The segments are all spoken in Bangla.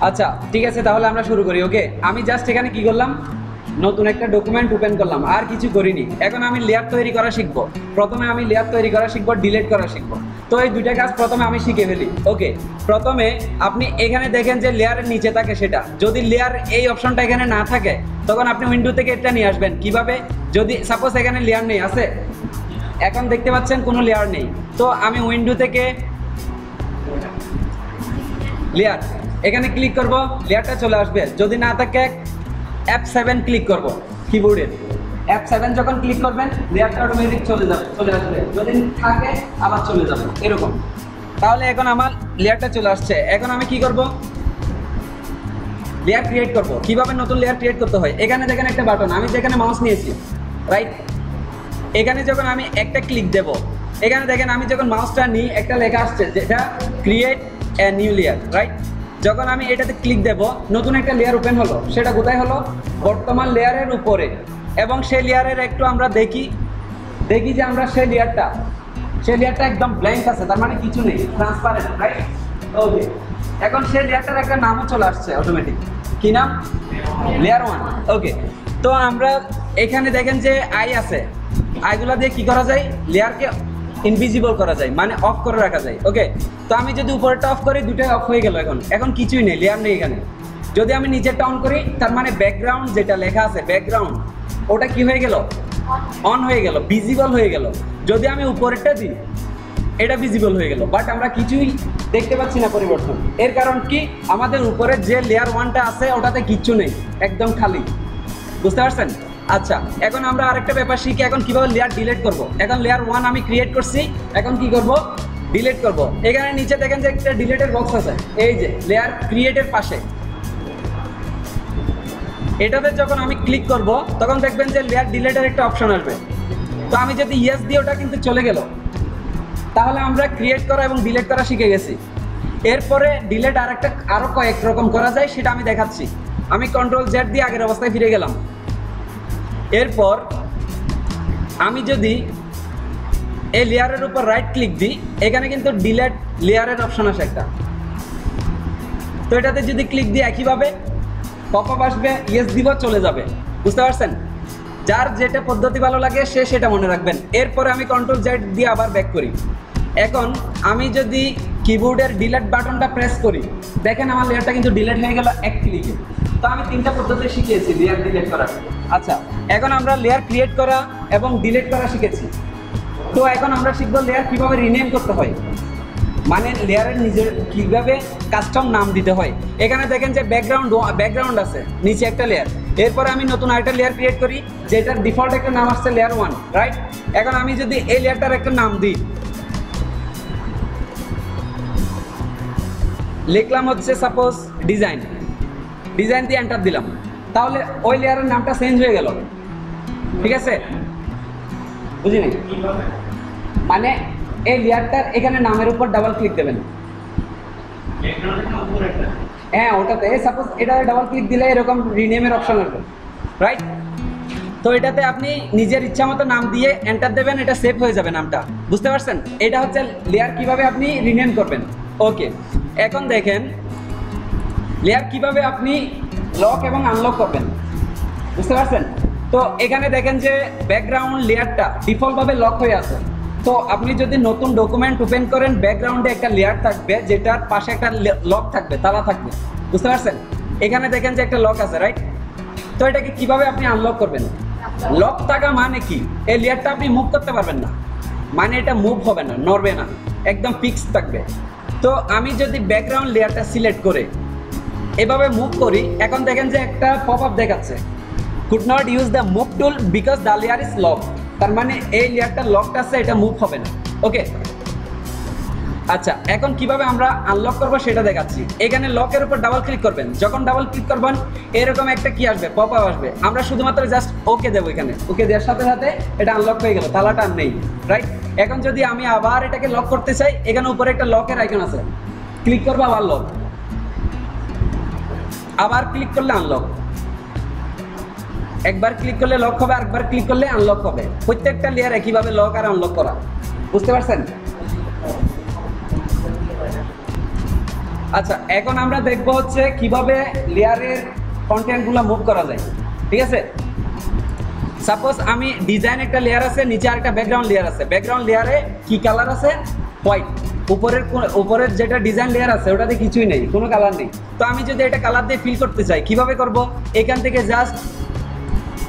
আচ্ছা ঠিক আছে, তাহলে আমরা শুরু করি। ওকে, আমি জাস্ট এখানে কি করলাম, নতুন একটা ডকুমেন্ট ওপেন করলাম, আর কিছু করিনি। এখন আমি লেয়ার তৈরি করা শিখবো। প্রথমে আমি লেয়ার তৈরি করা শিখবো, ডিলিট করা শিখবো। তো এই দুইটা কাজ প্রথমে আমি শিখে ফেলি। ওকে, প্রথমে আপনি এখানে দেখেন যে লেয়ারের নিচে থাকে সেটা, যদি লেয়ার এই অপশনটা এখানে না থাকে তখন আপনি উইন্ডো থেকে এটা নিয়ে আসবেন। কিভাবে? যদি সাপোজ এখানে লেয়ার নেই, আছে এখন দেখতে পাচ্ছেন কোনো লেয়ার নেই, তো আমি উইন্ডো থেকে লেয়ার এখানে ক্লিক করব, লেয়ারটা চলে আসবে। যদি না থাকে F7 ক্লিক করব কিবোর্ডের, F7 যখন ক্লিক করবেন লেয়ারটা অটোমেটিক চলে আসবে। যদি থাকে আবার চলে যাবে এরকম। তাহলে এখন আমার লেয়ারটা চলে আসছে। এখন আমি কি করব, লেয়ার ক্রিয়েট করব। কিভাবে নতুন লেয়ার ক্রিয়েট করতে হয়, এখানে দেখেন একটা বাটন, আমি যেখানে মাউস নিয়েছি রাইট, এখানে যখন আমি একটা ক্লিক দেব, এখানে দেখেন আমি যখন মাউসটা নিই একটা লেখা আসছে যেটা create a new layer right. যখন আমি এটাতে ক্লিক দেব নতুন একটা লেয়ার ওপেন হলো। সেটা কোথায় হলো? বর্তমান লেয়ারের উপরে। এবং সেই লেয়ারের একটু আমরা দেখি যে আমরা সেই লেয়ারটা একদম ব্ল্যাঙ্ক আছে, তার মানে কিছু নেই, ট্রান্সপারেন্ট রাইট। ওকে, এখন সেই লেয়ারটার একটা নামও চলে আসছে অটোমেটিক। কি নাম? লেয়ার 1। ওকে, তো আমরা এখানে দেখেন যে আই আছে, আইগুলা দিয়ে কি করা যায়, লেয়ারকে ইনভিজিবল করা যায়, মানে অফ করে রাখা যায়। ওকে, তো আমি যদি উপরেরটা অফ করি দুটোই অফ হয়ে গেল। এখন কিছুই নেই, লেয়ার নেই এখানে। যদি আমি নিচেরটা অন করি তার মানে ব্যাকগ্রাউন্ড যেটা লেখা আছে ব্যাকগ্রাউন্ড, ওটা কি হয়ে গেল, অন হয়ে গেল, ভিজিবল হয়ে গেল। যদি আমি উপরেরটা দিই এটা ভিজিবল হয়ে গেল, বাট আমরা কিছুই দেখতে পাচ্ছি না পরিবর্তন। এর কারণ কি, আমাদের উপরে যে লেয়ার 1টা আছে ওটাতে কিচ্ছু নেই, একদম খালি। বুঝতে পারছেন? আচ্ছা, এখন আমরা আরেকটা ব্যাপার শিখি, এখন কিভাবে লেয়ার ডিলিট করব। এখন লেয়ার 1 আমি ক্রিয়েট করছি, এখন কি করব, ডিলিট করব। এখানে নিচে দেখেন যে একটা ডিলিটের বক্স আছে, এই যে লেয়ার ক্রিয়েটের পাশে, এটাতে যখন আমি ক্লিক করব তখন দেখবেন যে লেয়ার ডিলিটের একটা অপশন আসবে। তো আমি যদি ইয়েস দিই ওটা কিন্তু চলে গেল। তাহলে আমরা ক্রিয়েট করা এবং ডিলিট করা শিখে গেছি। এরপরে ডিলিট আরো কয়েক রকম করা যায়, সেটা আমি দেখাচ্ছি। আমি Ctrl Z দিয়ে আগের অবস্থায় ফিরে গেলাম। এরপর আমি যদি এই লেয়ারের উপর রাইট ক্লিক দিই, এখানে কিন্তু ডিলিট লেয়ারের অপশন আসে একটা। তো এটাতে যদি ক্লিক দিই একইভাবে পপআপ আসবে, ইয়েস দিব, চলে যাবে। বুঝতে পারছেন? যার যেটা পদ্ধতি ভালো লাগে সে সেটা মনে রাখবেন। এরপরে আমি Ctrl Z দিয়ে আবার ব্যাক করি। এখন আমি যদি কিবোর্ডের ডিলিট বাটনটা প্রেস করি, দেখেন আমার লেয়ারটা কিন্তু ডিলিট হয়ে গেল এক ক্লিকে। তো আমি 3টা পদ্ধতি শিখিয়েছি লেয়ার ডিলিট করার। আচ্ছা, এখন আমরা লেয়ার ক্রিয়েট করা এবং ডিলিট করা শিখেছি। তো এখন আমরা শিখবো লেয়ার কিভাবে রিনেম করতে হয়, মানে লেয়ারের নিজের কিভাবে কাস্টম নাম দিতে হয়। এখানে দেখেন যে ব্যাকগ্রাউন্ড আছে নিচে একটা লেয়ার। এরপরে আমি নতুন আরেকটা লেয়ার ক্রিয়েট করি যেটার ডিফল্ট একটা নাম আসছে লেয়ার 1 রাইট। এখন আমি যদি এই লেয়ারটার একটা নাম দিই, লিখলাম হচ্ছে সাপোজ ডিজাইন দিয়ে এন্টার দিলাম, তাহলে ওই লেয়ারের নামটা চেঞ্জ হয়ে গেল। ঠিক আছে? বুঝিনি? মানে এই লেয়ারটার এখানে নামের উপর ডাবল ক্লিক দেবেন। হ্যাঁ, ওটাতে সাপোজ এটা ডাবল ক্লিক দিলে এরকম রিনেমের অপশন আসবে রাইট। তো এটাতে আপনি নিজের ইচ্ছা মতো নাম দিয়ে এন্টার দেবেন, এটা সেভ হয়ে যাবে নামটা। বুঝতে পারছেন? এটা হচ্ছে লেয়ার কিভাবে আপনি রিনেম করবেন। ওকে, এখন দেখেন লেয়ার কিভাবে আপনি লক এবং আনলক করবেন। বুঝতে পারছেন? তো এখানে দেখেন যে ব্যাকগ্রাউন্ড লেয়ারটা ডিফল্টভাবে লক হয়ে আছে। তো আপনি যদি নতুন ডকুমেন্ট ওপেন করেন, ব্যাকগ্রাউন্ডে একটা লেয়ার থাকবে যেটার পাশে একটা লক থাকবে, তালা থাকবে। বুঝতে পারছেন? এখানে দেখেন যে একটা লক আছে রাইট। তো এটাকে কিভাবে আপনি আনলক করবেন? লক থাকা মানে কি, এই লেয়ারটা আপনি মুভ করতে পারবেন না, মানে এটা মুভ হবে না, নড়বে না, একদম ফিক্সড থাকবে। তো আমি যদি ব্যাকগ্রাউন্ড লেয়ারটা সিলেক্ট করে এভাবে মুভ করি, এখন দেখেন যে একটা পপআপ দেখাচ্ছে, could not use the move tool because the layer is locked। তার মানে এই লেয়ারটা লকড আছে, এটা মুভ হবে না। ওকে, আচ্ছা, এখন কিভাবে আমরা আনলক করব সেটা দেখাচ্ছি। এখানে লকের উপর ডাবল ক্লিক করবেন, যখন ডাবল ক্লিক করবেন এরকম একটা কি আসবে, পপআপ আসবে। আমরা শুধুমাত্র জাস্ট ওকে দেবো, এখানে ওকে দেওয়ার সাথে সাথে এটা আনলক হয়ে গেল, তালাটা আর নেই রাইট। এখন যদি আমি আবার এটাকে লক করতে চাই, এখানে উপরে একটা লকের আইকন আছে, ক্লিক করবো, আবার লক, আবার ক্লিক করলে আনলক। একবার ক্লিক করলে লক হবে, আরেকবার ক্লিক করলে আনলক হবে। প্রত্যেকটা লেয়ার একইভাবে লক আর আনলক করা। বুঝতে পারছেন? আচ্ছা, এখন আমরা দেখব হচ্ছে কিভাবে লেয়ারের কন্টেন্টগুলো মুভ করা যায়। ঠিক আছে, সাপোজ আমি ডিজাইন একটা লেয়ার আছে, নিচে আরেকটা ব্যাকগ্রাউন্ড লেয়ার আছে। ব্যাকগ্রাউন্ড লেয়ারে কি কালার আছে? হোয়াইট। উপরের যেটা ডিজাইন লেয়ার আছে ওটাতে কিছুই নেই, কোনো কালার নেই। তো আমি যদি এটা কালার দিয়ে ফিল করতে চাই, কিভাবে করব? এখান থেকে জাস্ট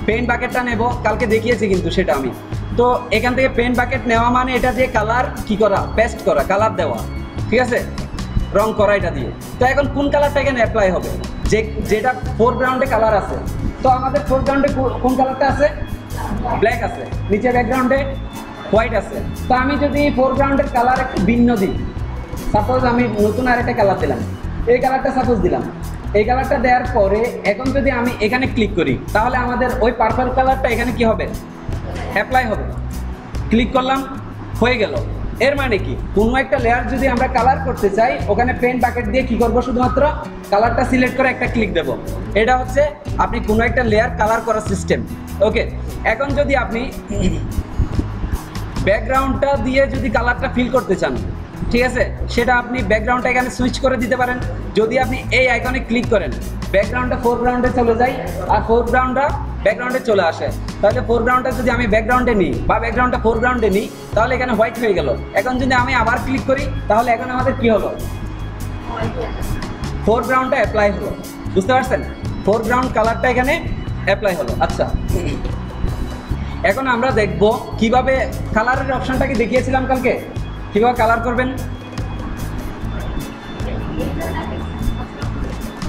পেইন্ট বাকেটটা নেব, কালকে দেখিয়েছি কিন্তু সেটা আমি। তো এখান থেকে পেইন্ট বাকেট নেওয়া মানে এটা দিয়ে কালার কি করা? পেস্ট করা, কালার দেওয়া। ঠিক আছে, রং করা এটা দিয়ে। তো এখন কোন কালারটা এখানে অ্যাপ্লাই হবে? যেটা ফোরগ্রাউন্ডে কালার আছে। তো আমাদের ফোরগ্রাউন্ডে কোন কালারটা আছে? ব্ল্যাক আছে। নিচে ব্যাকগ্রাউন্ডে হোয়াইট আছে। তো আমি যদি ফোরগ্রাউন্ডের কালার একটু ভিন্ন দিই, সাপোজ আমি নতুন আরেকটা কালার দিলাম, এই কালারটা সাপোজ দিলাম। এই কালারটা দেওয়ার পরে এখন যদি আমি এখানে ক্লিক করি, তাহলে আমাদের ওই পার্পল কালারটা এখানে কি হবে? অ্যাপ্লাই হবে। ক্লিক করলাম, হয়ে গেল। এর মানে কি, কোনো একটা লেয়ার যদি আমরা কালার করতে চাই, ওখানে পেন বাকেট দিয়ে কি করব? শুধুমাত্র কালারটা সিলেক্ট করে একটা ক্লিক দেব। এটা হচ্ছে আপনি কোনো একটা লেয়ার কালার করার সিস্টেম। ওকে, এখন যদি আপনি ব্যাকগ্রাউন্ডটা দিয়ে যদি কালারটা ফিল করতে চান, ঠিক আছে, সেটা আপনি ব্যাকগ্রাউন্ডটা এখানে সুইচ করে দিতে পারেন। যদি আপনি এই আইকনে ক্লিক করেন, ব্যাকগ্রাউন্ডটা ফোরগ্রাউন্ডে চলে যায় আর ফোরগ্রাউন্ডটা ব্যাকগ্রাউন্ডে চলে আসে। তাহলে ফোরগ্রাউন্ডটা যদি আমি ব্যাকগ্রাউন্ডে নিই বা ব্যাকগ্রাউন্ডটা ফোরগ্রাউন্ডে নিই, তাহলে এখানে হোয়াইট হয়ে গেল। এখন যদি আমি আবার ক্লিক করি, তাহলে এখন আমাদের কি হলো? ফোরগ্রাউন্ডটা অ্যাপ্লাই হলো। বুঝতে পারছেন? ফোরগ্রাউন্ড কালারটা এখানে অ্যাপ্লাই হলো। আচ্ছা, এখন আমরা দেখব কিভাবে কালারের অপশনটাকে দেখিয়েছিলাম কালকে, কিভাবে কালার করবেন।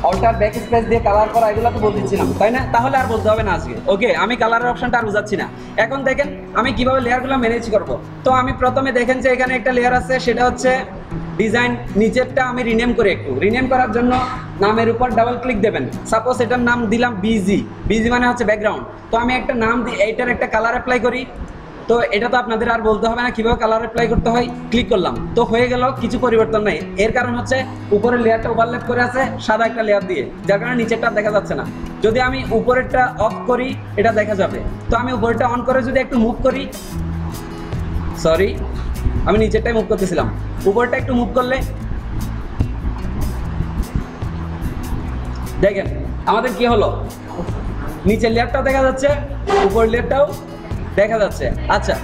অল্টার ব্যাক স্পেস দিয়ে কালার করা, এগুলো তো বলতেছিলাম, তাই না? তাহলে আর বলতে হবে না আজকে। ওকে, আমি কালারের অপশনটা আর বোঝাচ্ছি না। এখন দেখেন আমি কিভাবে লেয়ারগুলো ম্যানেজ করব। তো আমি প্রথমে দেখেন যে এখানে একটা লেয়ার আছে, সেটা হচ্ছে ডিজাইন। নিচেরটা আমি রিনেম করে, একটু রিনেম করার জন্য নামের উপর ডাবল ক্লিক দেবেন। সাপোজ এটার নাম দিলাম বিজি। বিজি মানে হচ্ছে ব্যাকগ্রাউন্ড। তো আমি একটা নাম দিই, এইটার একটা কালার অ্যাপ্লাই করি। তো এটা তো আপনাদের আর বলতে হবে না কিভাবে কালার অ্যাপ্লাই করতে হয়। ক্লিক করলাম, তো হয়ে গেল, কিছু পরিবর্তন নাই। এর কারণ হচ্ছে উপরের লেয়ারটা ওভারল্যাপ করে আছে সাদা একটা লেয়ার দিয়ে, যার কারণে নিচেরটা দেখা যাচ্ছে না। যদি আমি উপরেরটা অফ করি, এটা দেখা যাবে। তো আমি উপরেরটা অন করে যদি একটু মুভ করি, সরি আমি নিচেরটাই মুভ করতেছিলাম, উপরেরটা একটু মুভ করলে দেখেন আমাদের কি হলো? নিচের লেয়ারটাও দেখা যাচ্ছে, উপরের লেয়ারটাও দেখা যাচ্ছে। আচ্ছা,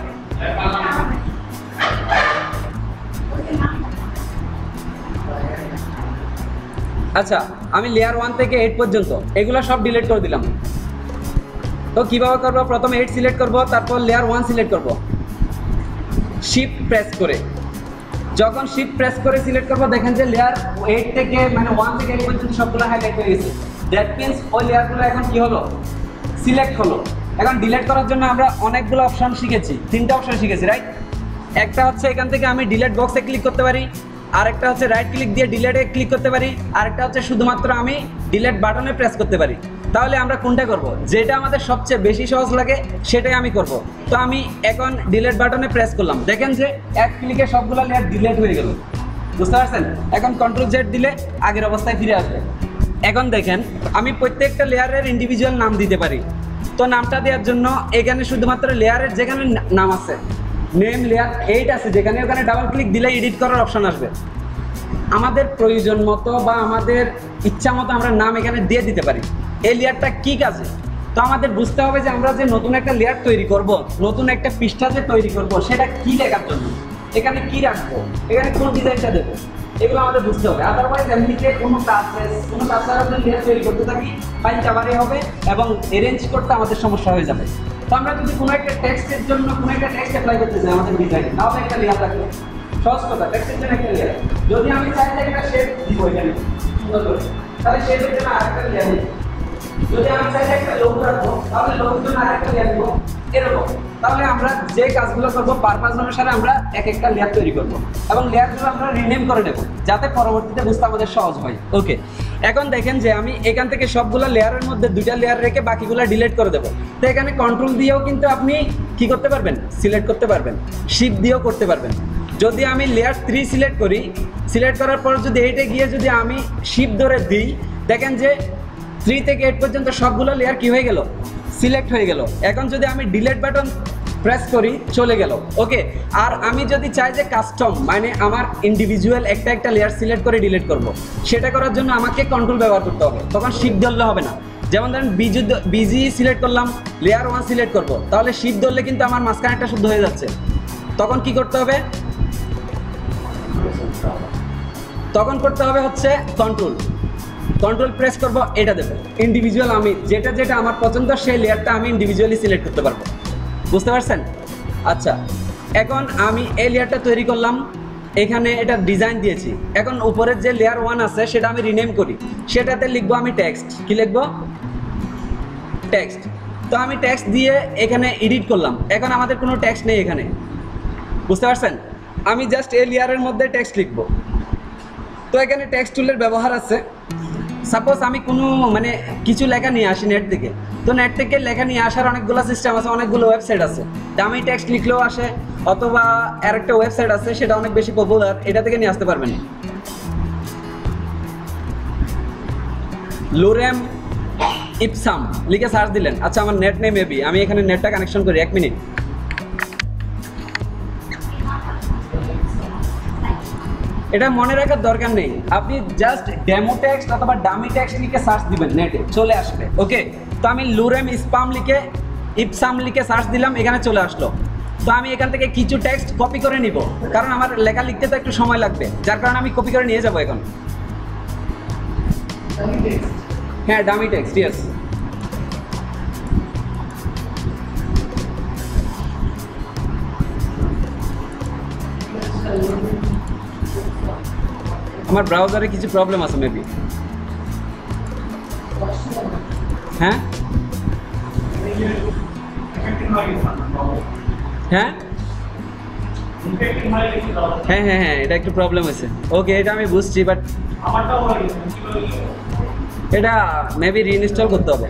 আচ্ছা আমি লেয়ার 1 থেকে 8 পর্যন্ত এগুলো সব ডিলিট করে দিলাম। তো কিভাবে করব? প্রথমে 8 সিলেক্ট করব, তারপর লেয়ার 1 সিলেক্ট করব, শিফট প্রেস করে। যখন শিফট প্রেস করে সিলেক্ট করব, দেখেন যে লেয়ার 8 থেকে মানে 1 থেকে 8 পর্যন্ত সবগুলো হাইলাইট হয়ে গেছে। দ্যাট মিন্স ওই লেয়ারগুলো এখন কি হলো? সিলেক্ট হলো। এখন ডিলিট করার জন্য আমরা অনেকগুলো অপশন শিখেছি, 3টা অপশন শিখেছি, রাইট? একটা হচ্ছে এখান থেকে আমি ডিলিট বক্সে ক্লিক করতে পারি, আরেকটা হচ্ছে রাইট ক্লিক দিয়ে ডিলিটে ক্লিক করতে পারি, আরেকটা হচ্ছে শুধুমাত্র আমি ডিলিট বাটনে প্রেস করতে পারি। তাহলে আমরা কোনটা করব? যেটা আমাদের সবচেয়ে বেশি সহজ লাগে সেটাই আমি করব। তো আমি এখন ডিলিট বাটনে প্রেস করলাম, দেখেন যে এক ক্লিকে সবগুলো লেয়ার ডিলিট হয়ে গেল। বুঝতে পারছেন? এখন কন্ট্রোল জেড দিলে আগের অবস্থায় ফিরে আসবে। এখন দেখেন আমি প্রত্যেকটা লেয়ারের ইন্ডিভিজুয়াল নাম দিতে পারি। তো নামটা দেওয়ার জন্য এখানে শুধুমাত্র লেয়ারের যেখানে নাম আছে, নেম লেয়ার 8 আছে, যেখানে ওখানে ডাবল ক্লিক দিলে এডিট করার অপশন আসবে। আমাদের প্রয়োজন মতো বা আমাদের ইচ্ছা মতো আমরা নাম এখানে দিয়ে দিতে পারি। এই লেয়ারটা কী কাজে? তো আমাদের বুঝতে হবে যে আমরা যে নতুন একটা লেয়ার তৈরি করব, নতুন একটা পৃষ্ঠা যে তৈরি করব, সেটা কী লেখার জন্য, এখানে কী রাখবো, এখানে কোন ডিজাইনটা দেবো, এগুলো আমাদের বুঝতে হবে। আদারওয়াইজ এমনিতে কোনো কাজ ছাড়া যদি লেয়ার তৈরি করতে থাকি, ফাইল চাবারই হবে এবং অ্যারেঞ্জ করতে আমাদের সমস্যা হয়ে যাবে। তো আমরা যদি কোনো একটা টেক্সটের জন্য কোনো একটা টেক্সট অ্যাপ্লাই করতে চাই আমাদের ডিজাইনে, তাহলে একটা লেয়ার রাখবো। সহজ কথা, টেক্সটের জন্য একটা লেয়ার। যদি আমি চাই একটা শেপ দিব এখানে সুন্দর করে, তাহলে শেপের জন্য আরেকটা লেয়ার দিব। যদি আমি চাই একটা লোগো রাখবো, তাহলে লোগোর জন্য আরেকটা লেয়ার দিব। এরকম তাহলে আমরা যে কাজগুলো করবো পারপাস অনুসারে আমরা এক একটা লেয়ার তৈরি করবো এবং লেয়ারগুলো আমরা রিনেম করে নেব, যাতে পরবর্তীতে বুঝতে আমাদের সহজ হয়। ওকে, এখন দেখেন যে আমি এখান থেকে সবগুলো লেয়ারের মধ্যে 2টা লেয়ার রেখে বাকিগুলো ডিলিট করে দেবো। তো এখানে কন্ট্রোল দিয়েও কিন্তু আপনি কি করতে পারবেন? সিলেক্ট করতে পারবেন, শিফট দিয়েও করতে পারবেন। যদি আমি লেয়ার 3 সিলেক্ট করি, সিলেক্ট করার পর যদি 8-এ গিয়ে যদি আমি শিফট ধরে দিই, দেখেন যে 3 থেকে 8 পর্যন্ত সবগুলো লেয়ার কি হয়ে গেল? সিলেক্ট হয়ে গেল। এখন যদি আমি ডিলিট বাটন প্রেস করি, চলে গেল। ওকে, আর আমি যদি চাই যে কাস্টম মানে আমার ইন্ডিভিজুয়াল একটা একটা লেয়ার সিলেক্ট করে ডিলিট করব, সেটা করার জন্য আমাকে কন্ট্রোল ব্যবহার করতে হবে। তখন শিফট ধরলে হবে না। যেমন ধরেন বিজি সিলেক্ট করলাম, লেয়ার 1 সিলেক্ট করব, তাহলে শিফট ধরলে কিন্তু আমার মাঝখানে একটা শুদ্ধ হয়ে যাচ্ছে। তখন কি করতে হবে? তখন করতে হবে হচ্ছে কন্ট্রোল প্রেস করব, এটা দেবো ইন্ডিভিজুয়াল। আমি যেটা যেটা আমার পছন্দ সেই লেয়ারটা আমি ইন্ডিভিজুয়ালি সিলেক্ট করতে পারবো। বুঝতে পারছেন? আচ্ছা, এখন আমি এই লেয়ারটা তৈরি করলাম, এখানে এটা ডিজাইন দিয়েছি। এখন উপরের যে লেয়ার 1 আছে সেটা আমি রিনেম করি, সেটাতে লিখবো আমি টেক্সট। কি লিখবো? টেক্সট। তো আমি টেক্সট দিয়ে এখানে এডিট করলাম। এখন আমাদের কোনো টেক্সট নেই এখানে। বুঝতে পারছেন? আমি জাস্ট এই লেয়ারের মধ্যে টেক্সট লিখবো। তো এখানে টেক্সট টুলের ব্যবহার আছে। সাপোজ আমি কোনো মানে কিছু লেখা নিয়ে আসি নেট থেকে, তো নেট থেকে লেখা নিয়ে আসার অনেকগুলো সিস্টেম আছে, অনেকগুলো ওয়েবসাইট আছে। দামি টেক্সট লিখলেও আসে, অথবা আরেকটা ওয়েবসাইট আছে সেটা অনেক বেশি পপুলার, এটা থেকে নিয়ে আসতে পারবেন। লোরেম ইপসাম লিখে সার্চ দিলেন। আচ্ছা, আমার নেট নেই মেবি, আমি এখানে নেটটা কানেকশন করি, 1 মিনিট। এটা মনে রাখার দরকার নেই, আপনি জাস্ট ডেমো টেক্সট অথবা ডামি টেক্সট লিখে সার্চ দিবেন, নেটে চলে আসবে। ওকে, তো আমি লুরেম ইপসাম লিখে সার্চ দিলাম, এখানে চলে আসলো। তো আমি এখান থেকে কিছু টেক্সট কপি করে নিব, কারণ আমার লেখা লিখতে তো একটু সময় লাগবে, যার কারণে আমি কপি করে নিয়ে যাবো এখন। হ্যাঁ, ডামি টেক্সট, ইয়েস। আমার ব্রাউজারে কিছু প্রবলেম আছে মেবি। হ্যাঁ হ্যাঁ হ্যাঁ হ্যাঁ হ্যাঁ এটা একটু প্রবলেম আছে। ওকে, এটা আমি বুঝছি, বাট এটা মেবি রিইনস্টল করতে হবে।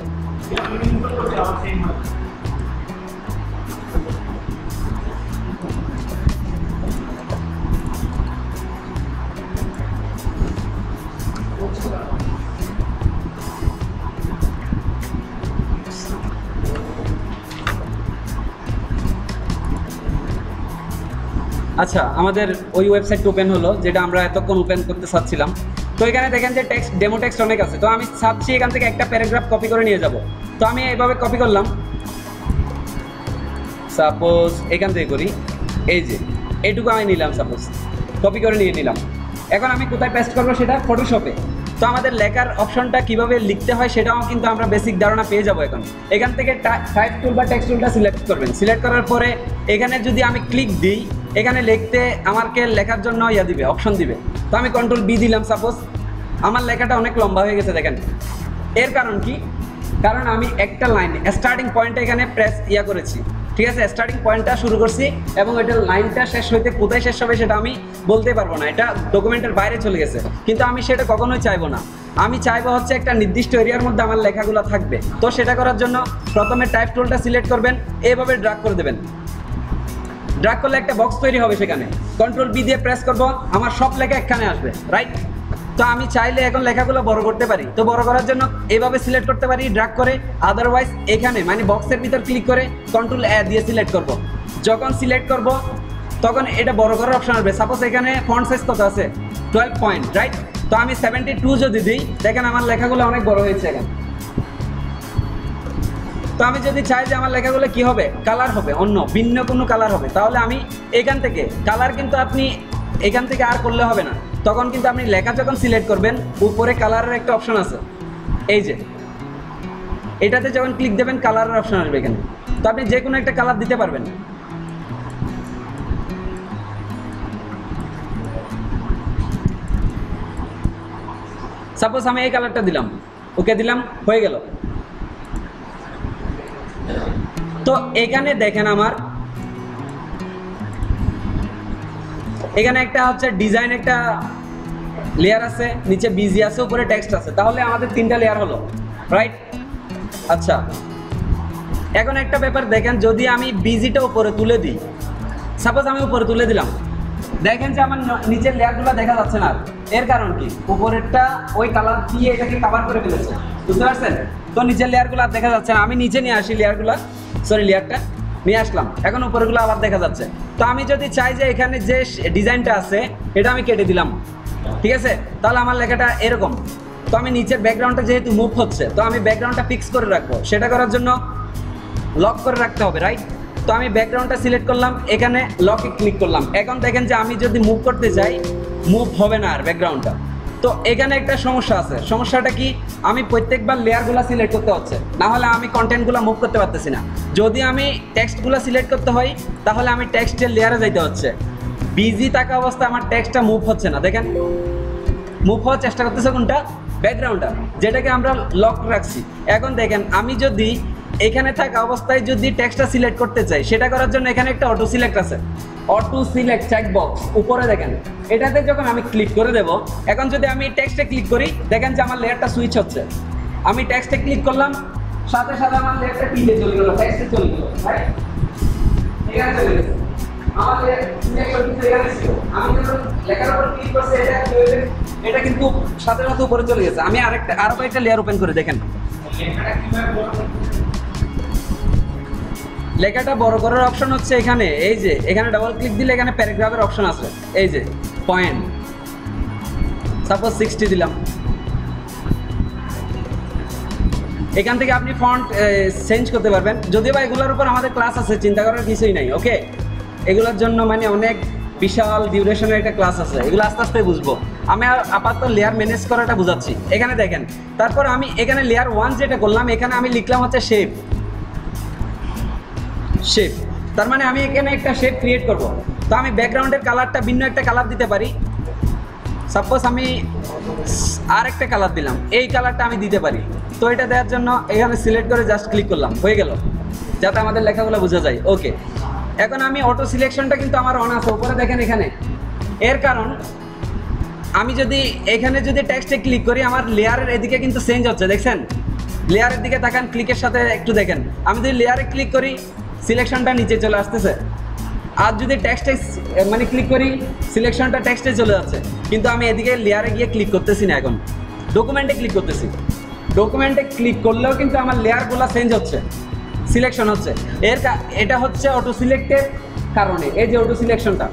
আচ্ছা, আমাদের ওই ওয়েবসাইট ওপেন হলো যেটা আমরা এতক্ষণ ওপেন করতে চাচ্ছিলাম। তো এখানে দেখেন যে টেক্সট, ডেমো টেক্সট অনেক আছে। তো আমি চাচ্ছি এখান থেকে একটা প্যারাগ্রাফ কপি করে নিয়ে যাব। তো আমি এইভাবে কপি করলাম, সাপোজ এখান থেকে করি, এই যে এইটুকু আমি নিলাম, সাপোজ কপি করে নিয়ে নিলাম। এখন আমি কোথায় পেস্ট করবো? সেটা ফটোশপে। তো আমাদের লেখার অপশনটা কিভাবে লিখতে হয় সেটাও কিন্তু আমরা বেসিক ধারণা পেয়ে যাবো এখন। এখান থেকে টাইপ টুল বা টেক্সট টুলটা সিলেক্ট করবেন। সিলেক্ট করার পরে এখানে যদি আমি ক্লিক দিই, এখানে লিখতে আমাকে লেখার জন্য দিবে, অপশন দিবে। তো আমি কন্ট্রোল বি দিলাম। সাপোজ আমার লেখাটা অনেক লম্বা হয়ে গেছে, দেখেন। এর কারণ কি? কারণ আমি একটা লাইন স্টার্টিং পয়েন্টটা এখানে প্রেস করেছি, ঠিক আছে? স্টার্টিং পয়েন্টটা শুরু করছি এবং এটা লাইনটা শেষ হইতে কোথায় শেষ হবে সেটা আমি বলতে পারবো না, এটা ডকুমেন্টের বাইরে চলে গেছে। কিন্তু আমি সেটা কখনোই চাইবো না। আমি চাইবো হচ্ছে একটা নির্দিষ্ট এরিয়ার মধ্যে আমার লেখাগুলো থাকবে। তো সেটা করার জন্য প্রথমে টাইপ টুলটা সিলেক্ট করবেন, এইভাবে ড্র্যাগ করে দেবেন। ড্র্যাগ করলে একটা বক্স তৈরি হবে, সেখানে কন্ট্রোল বি দিয়ে প্রেস করব, আমার সব লেখা এখানে আসবে, রাইট? তো আমি চাইলে এখন লেখাগুলো বড় করতে পারি। তো বড় করার জন্য এইভাবে সিলেক্ট করতে পারি ড্র্যাগ করে, আদারওয়াইজ এখানে মানে বক্সের ভিতর ক্লিক করে কন্ট্রোল এ দিয়ে সিলেক্ট করব। যখন সিলেক্ট করব তখন এটা বড় করার অপশন আসবে। সাপোজ এখানে ফন্ট সাইজ কত আছে? 12 পয়েন্ট, রাইট? তো আমি 72 যদি দিই, দেখেন আমার লেখাগুলো অনেক বড় হয়েছে এখানে। তো আমি যদি চাই যে আমার লেখাগুলো কি হবে, কালার হবে, অন্য ভিন্ন কোনো কালার হবে, তাহলে আমি এখান থেকে কালার, কিন্তু আপনি এখান থেকে আর করলে হবে না। তখন কিন্তু আপনি লেখা যখন সিলেক্ট করবেন, উপরে কালারের একটা অপশন আছে, এই যে এটাতে যখন ক্লিক দেবেন কালারের অপশন আসবে এখানে। তো আপনি যে কোনো একটা কালার দিতে পারবেন। সাপোজ আমি এই কালারটা দিলাম, ওকে দিলাম, হয়ে গেল। তো এখানে দেখেন আমার এখানে একটা হচ্ছে ডিজাইন, একটা লেয়ার আছে, নিচে বিজি আছে, উপরে টেক্সট আছে। তাহলে আমাদের 3টা লেয়ার হলো, রাইট? আচ্ছা, এখন একটা ব্যাপার দেখেন, যদি আমি বিজিটা উপরে তুলে দিই, সাপোজ আমি উপরে তুলে দিলাম, দেখেন যে আমার নিচের লেয়ারগুলো দেখা যাচ্ছে না। এর কারণ কি? উপরেরটা ওই কালার দিয়ে এটাকে কভার করে ফেলেছে, বুঝতে পারছেন? তো নিচের লেয়ারগুলো আর দেখা যাচ্ছে না। আমি নিচে নিয়ে আসি লেয়ারটা, নিয়ে আসলাম, এখন উপরেগুলো আবার দেখা যাচ্ছে। তো আমি যদি চাই যে এখানে যে ডিজাইনটা আছে এটা আমি কেটে দিলাম, ঠিক আছে, তাহলে আমার লেখাটা এরকম। তো আমি নিচের ব্যাকগ্রাউন্ডটা যেহেতু মুভ হচ্ছে, তো আমি ব্যাকগ্রাউন্ডটা ফিক্স করে রাখবো, সেটা করার জন্য লক করে রাখতে হবে, রাইট। তো আমি ব্যাকগ্রাউন্ডটা সিলেক্ট করলাম, এখানে লকে ক্লিক করলাম। এখন দেখেন যে আমি যদি মুভ করতে যাই মুভ হবে না আর ব্যাকগ্রাউন্ডটা। তো এখানে একটা সমস্যা আছে, সমস্যাটা কি, আমি প্রত্যেকবার লেয়ারগুলো সিলেক্ট করতে হচ্ছে, না হলে আমি কন্টেন্টগুলো মুভ করতে পারতেছি না। যদি আমি টেক্সটগুলো সিলেক্ট করতে হয় তাহলে আমি টেক্সটের লেয়ারে যাইতে হচ্ছে, বিজি থাকা অবস্থা আমার টেক্সটটা মুভ হচ্ছে না। দেখেন মুভ হওয়ার চেষ্টা করতেছে কোনটা, ব্যাকগ্রাউন্ডটা, যেটাকে আমরা লক রাখছি। এখন দেখেন আমি যদি এখানে থাকা অবস্থায় যদি টেক্সটটা সিলেক্ট করতে চাই, সেটা করার জন্য এখানে একটা অটো সিলেক্ট আছে, অটো সিলেক্ট চেক বক্স উপরে দেখেন, এটাতে যখন আমি ক্লিক করে দেব, এখন যদি আমি টেক্সটে ক্লিক করি দেখেন যে আমার লেয়ারটা সুইচ হচ্ছে। আমি টেক্সটে ক্লিক করলাম, সাথে সাথে আমার লেয়ারটা টিতে চলে গেল, টেক্সটে চলে গেল, রাইট, এখানে চলে গেছে। আমার লেয়ার এখানে ছিল, আমি যখন লেখার উপর ক্লিক করছি এটা কিন্তু সাথে সাথে উপরে চলে গেছে। আমি আরো কয়েকটা লেয়ার ওপেন করে দেখেন, লেখাটা বড় করার অপশন হচ্ছে এখানে, এই যে এখানে ডাবল ক্লিক দিলে এখানে প্যারাগ্রাফের অপশন আছে, এই যে পয়েন্ট, সাপোজ 60 দিলাম। এখান থেকে আপনি ফন্ট চেঞ্জ করতে পারবেন, যদিও বা এগুলোর উপর আমাদের ক্লাস আছে, চিন্তা করার কিছুই নাই। ওকে, এগুলোর জন্য মানে অনেক বিশাল ডিউরেশনের একটা ক্লাস আছে, এগুলো আস্তে আস্তে বুঝবো। আমি আপাতত লেয়ার ম্যানেজ করাটা বুঝাচ্ছি। এখানে দেখেন, তারপর আমি এখানে লেয়ার 1 যেটা করলাম, এখানে আমি লিখলাম হচ্ছে শেপ, শেপ, তার মানে আমি এখানে একটা শেপ ক্রিয়েট করব। তো আমি ব্যাকগ্রাউন্ডের কালারটা ভিন্ন একটা কালার দিতে পারি, সাপোজ আমি আর একটা কালার দিলাম, এই কালারটা আমি দিতে পারি। তো এটা দেওয়ার জন্য এখানে সিলেক্ট করে জাস্ট ক্লিক করলাম, হয়ে গেল, যাতে আমাদের লেখাগুলো বোঝা যায়। ওকে, এখন আমি অটো সিলেকশনটা কিন্তু আমার অন আছে, উপরে দেখেন এখানে। এর কারণ আমি যদি এখানে যদি টেক্সটে ক্লিক করি, আমার লেয়ারের এদিকে কিন্তু চেঞ্জ হচ্ছে, দেখছেন, লেয়ারের দিকে তাকান, ক্লিকের সাথে একটু দেখেন, আমি যদি লেয়ারে ক্লিক করি সিলেকশনটা নিচে চলে আসতেছে, আর যদি টেক্সটে মানে ক্লিক করি সিলেকশনটা টেক্সটে চলে যাচ্ছে। কিন্তু আমি এদিকে লেয়ারে গিয়ে ক্লিক করতেছি না, এখন ডকুমেন্টে ক্লিক করতেছি। ডকুমেন্টে ক্লিক করলেও কিন্তু আমার লেয়ারগুলো চেঞ্জ হচ্ছে, সিলেকশন হচ্ছে। এটা হচ্ছে অটো সিলেক্টের কারণে, এই যে অটো সিলেকশনটা,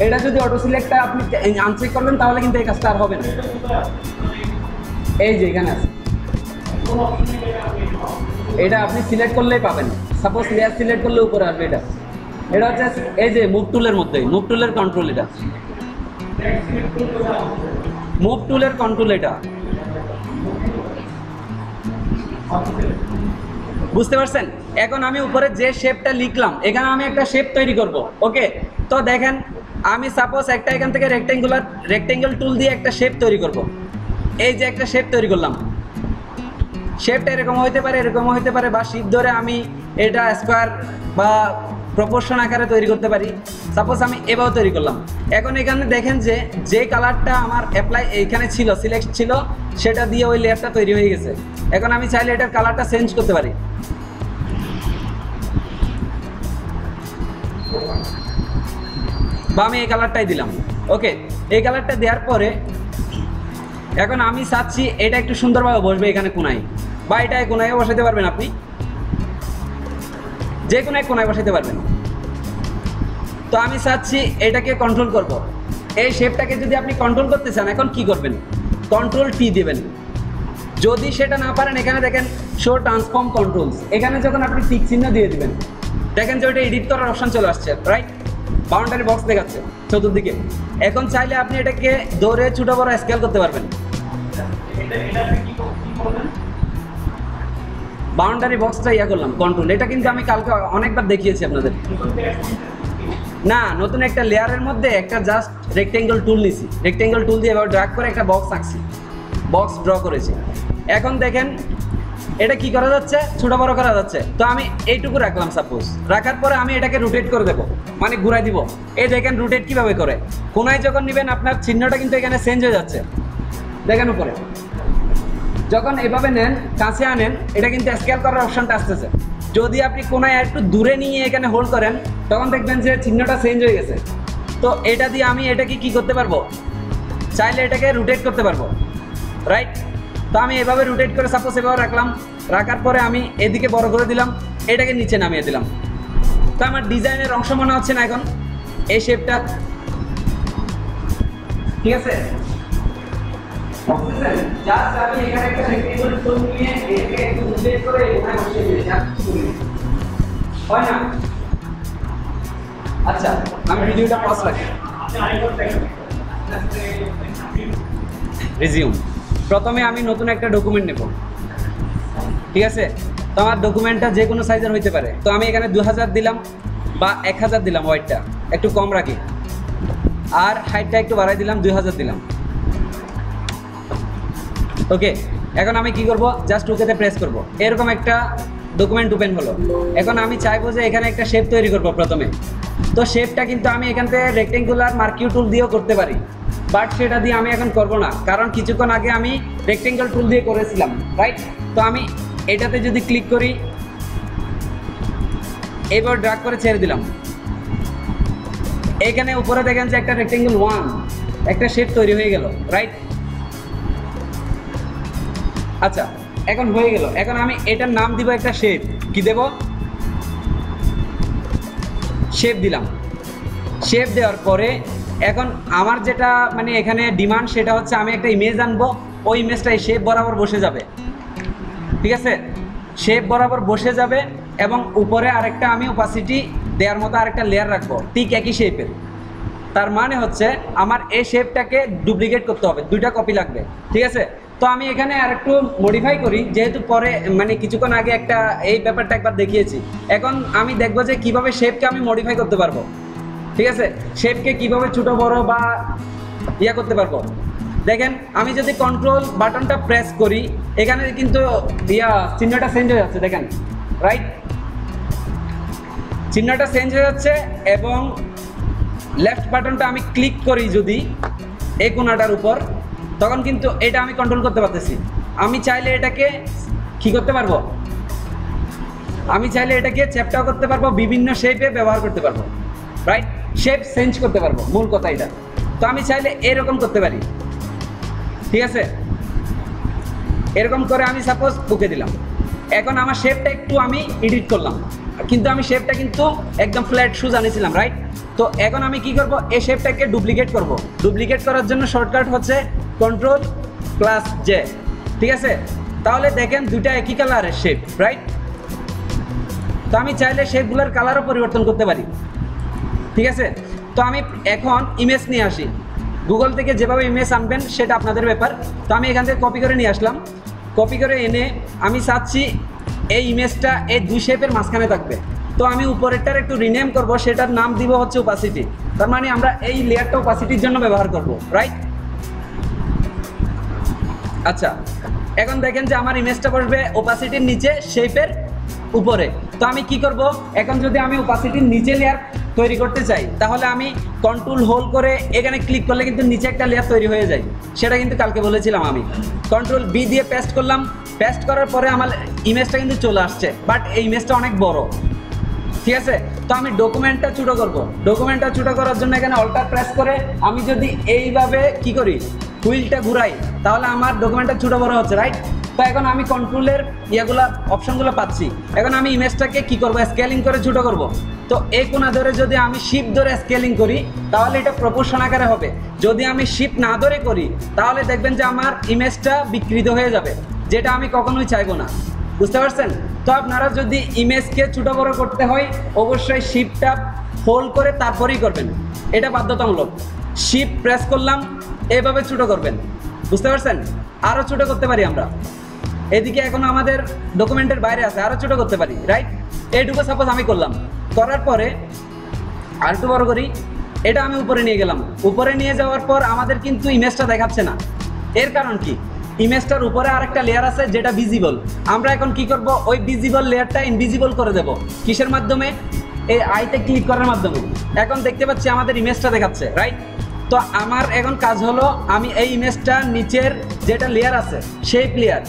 এটা যদি অটো সিলেক্টটা আপনি আনচেক করবেন তাহলে কিন্তু এই কাজটা আর হবে না। এই যে এখানে আছে, এটা আপনি সিলেক্ট করলেই পাবেন। সাপোজ লেয়ার সিলেক্ট করলে উপরে আসবে, এটা হচ্ছে এই যে মুভ টুলের মধ্যে, মুভ টুলের কন্ট্রোল, এটা মুভ টুলের কন্ট্রোল, এটা বুঝতে পারছেন। এখন আমি উপরে যে শেপটা লিখলাম, এখানে আমি একটা শেপ তৈরি করব। ওকে, তো দেখেন আমি সাপোজ একটা এখান থেকে রেক্টেঙ্গেল টুল দিয়ে একটা শেপ তৈরি করব। এই যে একটা শেপ তৈরি করলাম, শেপটা এরকম হইতে পারে, এরকমও হইতে পারে, বা শিপ ধরে আমি এটা স্কোয়ার বা প্রপোর্শন আকারে তৈরি করতে পারি। সাপোজ আমি এভাবে তৈরি করলাম। এখন এখানে দেখেন যে কালারটা আমার অ্যাপ্লাই এইখানে ছিল, সিলেক্ট ছিল, সেটা দিয়ে ওই লেয়ারটা তৈরি হয়ে গেছে। এখন আমি চাইলে এটার কালারটা চেঞ্জ করতে পারি, বা আমি এই কালারটাই দিলাম। ওকে, এই কালারটা দেওয়ার পরে এখন আমি চাচ্ছি এটা একটু সুন্দরভাবে বসবে এখানে কোনায়, বা এটা কোনায় বসাতে পারবেন, আপনি যে কোনো এক কোনায় বসাতে পারবেন। তো আমি চাচ্ছি এটাকে কন্ট্রোল করব। এই শেপটাকে যদি আপনি কন্ট্রোল করতে চান, এখন কি করবেন, কন্ট্রোল টি দেবেন। যদি সেটা না পারেন, এখানে দেখেন শো ট্রান্সফর্ম কন্ট্রোলস, এখানে যখন আপনি টিক চিহ্ন দিয়ে দিবেন, দেখেন যে ওইটা এডিট করার অপশন চলে আসছে, রাইট, বাউন্ডারি বক্স দেখাচ্ছে চতুর্দিকে। এখন চাইলে আপনি এটাকে দৌড়ে ছোটো বড় স্কেল করতে পারবেন। বাউন্ডারি বক্সটা ইয়া করলাম কন্ট্রোল, এটা কিন্তু আমি কালকে অনেকবার দেখিয়েছি আপনাদের। না, নতুন একটা লেয়ারের মধ্যে একটা জাস্ট রেক্টেঙ্গল টুল নিছি, রেক্টেঙ্গল টুল দিয়ে এবার ড্র্যাগ করে একটা বক্স আঁকছি, বক্স ড্র করেছি। এখন দেখেন এটা কি করা যাচ্ছে, ছোটো বড় করা যাচ্ছে। তো আমি এইটুকু রাখলাম, সাপোজ রাখার পরে আমি এটাকে রোটেট করে দেবো, মানে ঘুরাই দিব। এই দেখেন রোটেট কীভাবে করে, কোনায় যখন নেবেন আপনার চিহ্নটা কিন্তু এখানে চেঞ্জ হয়ে যাচ্ছে, দেখেন উপরে। যখন এভাবে নেন, কাছে আনেন, এটা কিন্তু স্কেল করার অপশনটা আসতেছে। যদি আপনি কোনায় একটু দূরে নিয়ে এখানে হোল্ড করেন, তখন দেখবেন যে চিহ্নটা চেঞ্জ হয়ে গেছে। তো এটা দিয়ে আমি এটাকে কি করতে পারবো, চাইলে এটাকে রোটেট করতে পারবো, রাইট। তো আমি এভাবে রোটেট করে সাপোজ এভাবে রাখলাম, রাখার পরে আমি এদিকে বড় করে দিলাম, এটাকে নিচে নামিয়ে দিলাম। তো আমার ডিজাইনের অংশ মনে হচ্ছে না এখন এই শেপটা, ঠিক আছে? জাস্ট আমি এখানে একটা রেক্টেঙ্গল টুল নিয়ে এটাকে একটু রোটেট করে এখানে বসিয়ে দিই, জাস্ট করে দিই, হয় না? আচ্ছা, আমি ভিডিওটা পজ রাখি। রিজিউম। প্রথমে আমি নতুন একটা ডকুমেন্ট নেব, ঠিক আছে? তো আমার ডকুমেন্টটা যে কোনো সাইজের হইতে পারে। তো আমি এখানে 2000 দিলাম বা 1000 দিলাম, ওয়েটটা একটু কম রাখি, আর হাইটটা একটু বাড়াই দিলাম, 2000 দিলাম। ওকে, এখন আমি কি করব? জাস্ট ওকেতে প্রেস করব। এরকম একটা ডকুমেন্ট ওপেন হলো। এখন আমি চাইবো যে এখানে একটা শেপ তৈরি করব প্রথমে। তো শেপটা কিন্তু আমি এখান থেকে রেক্টেঙ্গুলার মার্কিউ টুল দিয়েও করতে পারি, বাট সেটা দিয়ে আমি এখন করব না, কারণ কিছুক্ষণ আগে আমি রেক্টেঙ্গল টুল দিয়ে করেছিলাম, রাইট? তো আমি এটাতে যদি ক্লিক করি, এবার ড্র্যাগ করে ছেড়ে দিলাম, এখানে উপরে দেখেন যে একটা রেক্টেঙ্গল 1 একটা শেপ তৈরি হয়ে গেল, রাইট? আচ্ছা, এখন হয়ে গেল। এখন আমি এটার নাম দিব একটা শেপ। কি দেব? শেপ দিলাম। শেপ দেওয়ার পরে এখন আমার যেটা মানে এখানে ডিমান্ড সেটা হচ্ছে আমি একটা ইমেজ আনবো, ওই ইমেজটা এই শেপ বরাবর বসে যাবে, ঠিক আছে? শেপ বরাবর বসে যাবে এবং উপরে আরেকটা আমি ওপাসিটি দেওয়ার মতো আরেকটা লেয়ার রাখবো ঠিক একই শেপের। তার মানে হচ্ছে আমার এই শেপটাকে ডুপ্লিকেট করতে হবে, 2টা কপি লাগবে, ঠিক আছে? তো আমি এখানে আরেকটু মডিফাই করি, যেহেতু পরে মানে কিছুক্ষণ আগে একটা এই ব্যাপারটা একবার দেখিয়েছি। এখন আমি দেখবো যে কিভাবে শেপকে আমি মডিফাই করতে পারবো, ঠিক আছে? শেপকে কিভাবে ছোট বড় বা ইয়া করতে পারবো। দেখেন, আমি যদি কন্ট্রোল বাটনটা প্রেস করি, এখানে কিন্তু চিহ্নটা চেঞ্জ হয়ে যাচ্ছে, দেখেন, রাইট? চিহ্নটা চেঞ্জ হয়ে যাচ্ছে এবং লেফট বাটনটা আমি ক্লিক করি যদি এই কোণাটার উপর, তখন কিন্তু এটা আমি কন্ট্রোল করতে পারতেছি। আমি চাইলে এটাকে কি করতে পারবো? আমি চাইলে এটাকে চ্যাপটাও করতে পারবো, বিভিন্ন শেপে ব্যবহার করতে পারবো, রাইট? শেপ চেঞ্জ করতে পারবো, মূল কথা এটা। তো আমি চাইলে এরকম করতে পারি, ঠিক আছে? এরকম করে আমি সাপোজ বুকে দিলাম। এখন আমার শেপটা একটু আমি এডিট করলাম, কিন্তু আমি শেপটা কিন্তু একদম ফ্ল্যাট শুজ আনিয়েছিলাম, রাইট? তো এখন আমি কি করব? এই শেপটাকে ডুপ্লিকেট করব। ডুপ্লিকেট করার জন্য শর্টকাট হচ্ছে Ctrl+J, ঠিক আছে? তাহলে দেখেন দুইটা একই কালারের শেপ, রাইট? তো আমি চাইলে শেপগুলোর কালারও পরিবর্তন করতে পারি, ঠিক আছে? তো আমি এখন ইমেজ নিয়ে আসি। গুগল থেকে যেভাবে ইমেজ আনবেন সেটা আপনাদের ব্যাপার। তো আমি এখান থেকে কপি করে নিয়ে আসলাম। কপি করে এনে আমি চাচ্ছি এই ইমেজটা এই 2 শেপের মাঝখানে থাকবে। তো আমি উপরেরটার একটু রিনেম করব, সেটার নাম দিব হচ্ছে ওপাসিটি। তার মানে আমরা এই লেয়ারটা ওপাসিটির জন্য ব্যবহার করব, রাইট? আচ্ছা, এখন দেখেন যে আমার ইমেজটা বসবে ওপাসিটির নিচে, শেপের উপরে। তো আমি কি করব? এখন যদি আমি ওপাসিটির নিচে লেয়ার তৈরি করতে চাই, তাহলে আমি কন্ট্রোল হোল্ড করে এখানে ক্লিক করলে কিন্তু নিচে একটা লেয়ার তৈরি হয়ে যায়। সেটা কিন্তু কালকে বলেছিলাম আমি। Ctrl+B দিয়ে পেস্ট করলাম। পেস্ট করার পরে আমার ইমেজটা কিন্তু চলে আসছে, বাট এই ইমেজটা অনেক বড়, ঠিক আছে? তো আমি ডকুমেন্টটা ছোটো করব। ডকুমেন্টটা ছোটো করার জন্য এখানে অল্টার প্রেস করে আমি যদি এইভাবে কি করি, হুইলটা ঘুরাই, তাহলে আমার ডকুমেন্টটা ছোটো বড় হচ্ছে, রাইট? তো এখন আমি কন্ট্রোলের ইয়েগুলো অপশনগুলো পাচ্ছি। এখন আমি ইমেজটাকে কি করব? স্কেলিং করে ছোটো করব। তো এই কোণা ধরে যদি আমি শিফট ধরে স্কেলিং করি, তাহলে এটা প্রপোর্শন আকারে হবে। যদি আমি শিফট না ধরে করি, তাহলে দেখবেন যে আমার ইমেজটা বিকৃত হয়ে যাবে, যেটা আমি কখনোই চাইবো না। বুঝতে পারছেন? তো আপনারা যদি ইমেজকে ছোটো বড় করতে হয়, অবশ্যই শিফটটা হোল্ড করে তারপরেই করবেন, এটা বাধ্যতামূলক। শিফট প্রেস করলাম, এভাবে ছোটো করবেন, বুঝতে পারছেন? আরও ছোটো করতে পারি আমরা। এদিকে এখন আমাদের ডকুমেন্টের বাইরে আছে, আরও ছোটো করতে পারি, রাইট? এইটুকু সাপোজ আমি করলাম। করার পরে আর একটু বড় করি, এটা আমি উপরে নিয়ে গেলাম। উপরে নিয়ে যাওয়ার পর আমাদের কিন্তু ইমেজটা দেখাচ্ছে না। এর কারণ কি? ইমেজটার উপরে আরেকটা লেয়ার আছে যেটা ভিজিবল। আমরা এখন কি করব? ওই ভিজিবল লেয়ারটা ইনভিজিবল করে দেব। কিসের মাধ্যমে? এই আইতে ক্লিক করার মাধ্যমে। এখন দেখতে পাচ্ছি আমাদের ইমেজটা দেখাচ্ছে, রাইট? তো আমার এখন কাজ হলো আমি এই ইমেজটা নিচের যেটা লেয়ার আছে শেপ লেয়ার,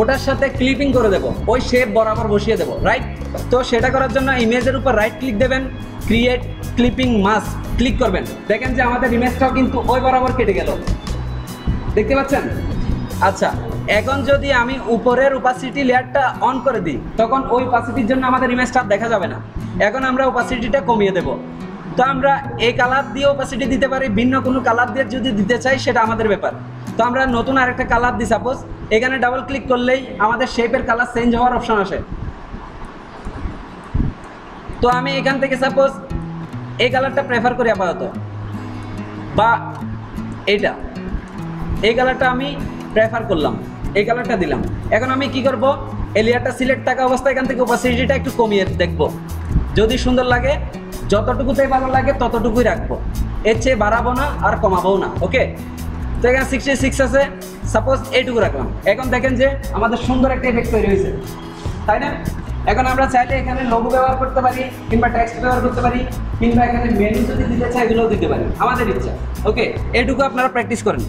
ওটার সাথে ক্লিপিং করে দেব, ওই শেপ বরাবর বসিয়ে দেব, রাইট? তো সেটা করার জন্য ইমেজের উপর রাইট ক্লিক দেবেন, ক্রিয়েট ক্লিপিং মাস্ক ক্লিক করবেন। দেখেন যে আমাদের ইমেজটাও কিন্তু ওই বরাবর কেটে গেল, দেখতে পাচ্ছেন? আচ্ছা, এখন যদি আমি উপরের ওপাসিটি লেয়ারটা অন করে দিই তখন ওই ওপাসিটির জন্য আমাদের ইমেজটা দেখা যাবে না। এখন আমরা ওপাসিটিটা কমিয়ে দেব। তো আমরা এই কালার দিয়ে ওপাসিটি দিতে পারি, ভিন্ন কোনো কালার দিয়ে যদি দিতে চাই সেটা আমাদের ব্যাপার। তো আমরা নতুন আরেকটা কালার দিই, সাপোজ এখানে ডাবল ক্লিক করলেই আমাদের শেপের কালার চেঞ্জ হওয়ার অপশন আসে। তো আমি এখান থেকে সাপোজ এই কালারটা প্রেফার করি আপাতত, বা এইটা, এই কালারটা আমি প্রেফার করলাম, এই কালারটা দিলাম। এখন আমি কি করব, এই লেয়ারটা সিলেক্ট থাকা অবস্থায় এখান থেকে ওপাসিটিটা একটু কমিয়ে দেখব, যদি সুন্দর লাগে যতটুকুতে ভালো লাগে ততটুকুই রাখবো, এর চেয়ে বাড়াবো না আর কমাবো না। ওকে, তো এখানে 66 আছে, সাপোজ এইটুকু রাখলাম। এখন দেখেন যে আমাদের সুন্দর একটা এফেক্ট তৈরি হয়েছে, তাই না? এখন আমরা চাইলে এখানে লোগো ব্যবহার করতে পারি, কিংবা টেক্সট ব্যবহার করতে পারি, কিংবা এখানে মেনু যদি দিতে চাই এগুলোও দিতে পারি, আমাদের ইচ্ছা। ওকে, এইটুকু আপনারা প্র্যাকটিস করেন।